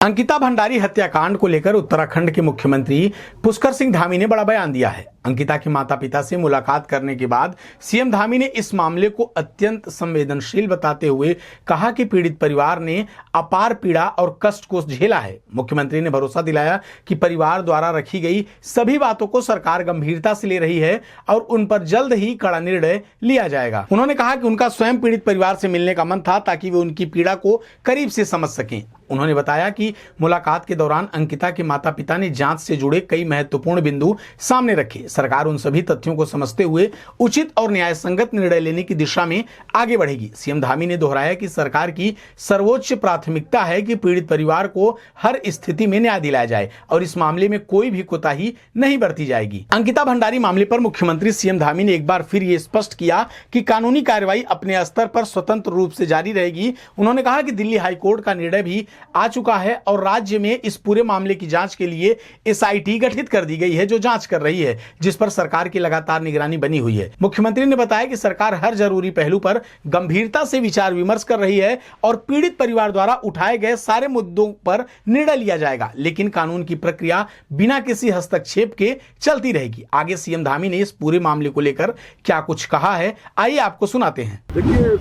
अंकिता भंडारी हत्याकांड को लेकर उत्तराखंड के मुख्यमंत्री पुष्कर सिंह धामी ने बड़ा बयान दिया है। अंकिता के माता पिता से मुलाकात करने के बाद सीएम धामी ने इस मामले को अत्यंत संवेदनशील बताते हुए कहा कि पीड़ित परिवार ने अपार पीड़ा और कष्ट को झेला है। मुख्यमंत्री ने भरोसा दिलाया कि परिवार द्वारा रखी गई सभी बातों को सरकार गंभीरता से ले रही है और उन पर जल्द ही कड़ा निर्णय लिया जाएगा। उन्होंने कहा कि उनका स्वयं पीड़ित परिवार से मिलने का मन था ताकि वे उनकी पीड़ा को करीब से समझ सकें। उन्होंने बताया कि मुलाकात के दौरान अंकिता के माता पिता ने जांच से जुड़े कई महत्वपूर्ण बिंदु सामने रखे। सरकार उन सभी तथ्यों को समझते हुए उचित और न्याय संगत निर्णय लेने की दिशा में आगे बढ़ेगी। सीएम धामी ने दोहराया कि सरकार की सर्वोच्च प्राथमिकता है कि पीड़ित परिवार को हर स्थिति में न्याय दिलाया जाए और इस मामले में कोई भी कोताही नहीं बरती जाएगी। अंकिता भंडारी मामले पर मुख्यमंत्री सीएम धामी ने एक बार फिर ये स्पष्ट किया कि कानूनी कार्रवाई अपने स्तर पर स्वतंत्र रूप से जारी रहेगी। उन्होंने कहा कि दिल्ली हाईकोर्ट का निर्णय भी आ चुका है और राज्य में इस पूरे मामले की जांच के लिए एसआईटी गठित कर दी गई है जो जांच कर रही है, जिस पर सरकार की लगातार निगरानी बनी हुई है। मुख्यमंत्री ने बताया कि सरकार हर जरूरी पहलू पर गंभीरता से विचार विमर्श कर रही है और पीड़ित परिवार द्वारा उठाए गए सारे मुद्दों पर निर्णय लिया जाएगा, लेकिन कानून की प्रक्रिया बिना किसी हस्तक्षेप के चलती रहेगी। आगे सीएम धामी ने इस पूरे मामले को लेकर क्या कुछ कहा है, आइए आपको सुनाते हैं। देखिए,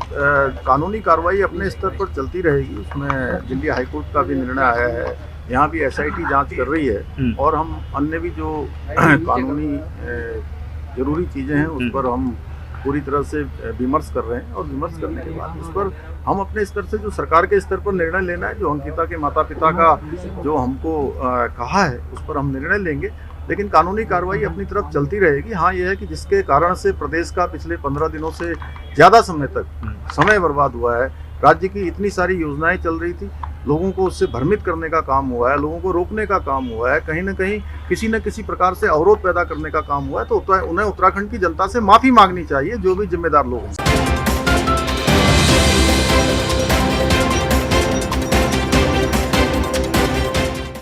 कानूनी कार्रवाई अपने स्तर पर चलती रहेगी। उसमें दिल्ली हाईकोर्ट का भी निर्णय आया है, यहाँ भी एसआईटी जांच कर रही है और हम अन्य भी जो कानूनी जरूरी चीज़ें हैं उस पर हम पूरी तरह से विमर्श कर रहे हैं और विमर्श करने के बाद उस पर हम अपने स्तर से जो सरकार के स्तर पर निर्णय लेना है, जो अंकिता के माता पिता का जो हमको कहा है उस पर हम निर्णय लेंगे, लेकिन कानूनी कार्रवाई अपनी तरफ चलती रहेगी। हाँ, यह है कि जिसके कारण से प्रदेश का पिछले 15 दिनों से ज़्यादा समय तक समय बर्बाद हुआ है। राज्य की इतनी सारी योजनाएं चल रही थी, लोगों को उससे भ्रमित करने का काम हुआ है, लोगों को रोकने का काम हुआ है, कहीं ना कहीं किसी न किसी प्रकार से अवरोध पैदा करने का काम हुआ है। तो उन्हें उत्तराखंड की जनता से माफ़ी मांगनी चाहिए, जो भी जिम्मेदार लोग हैं।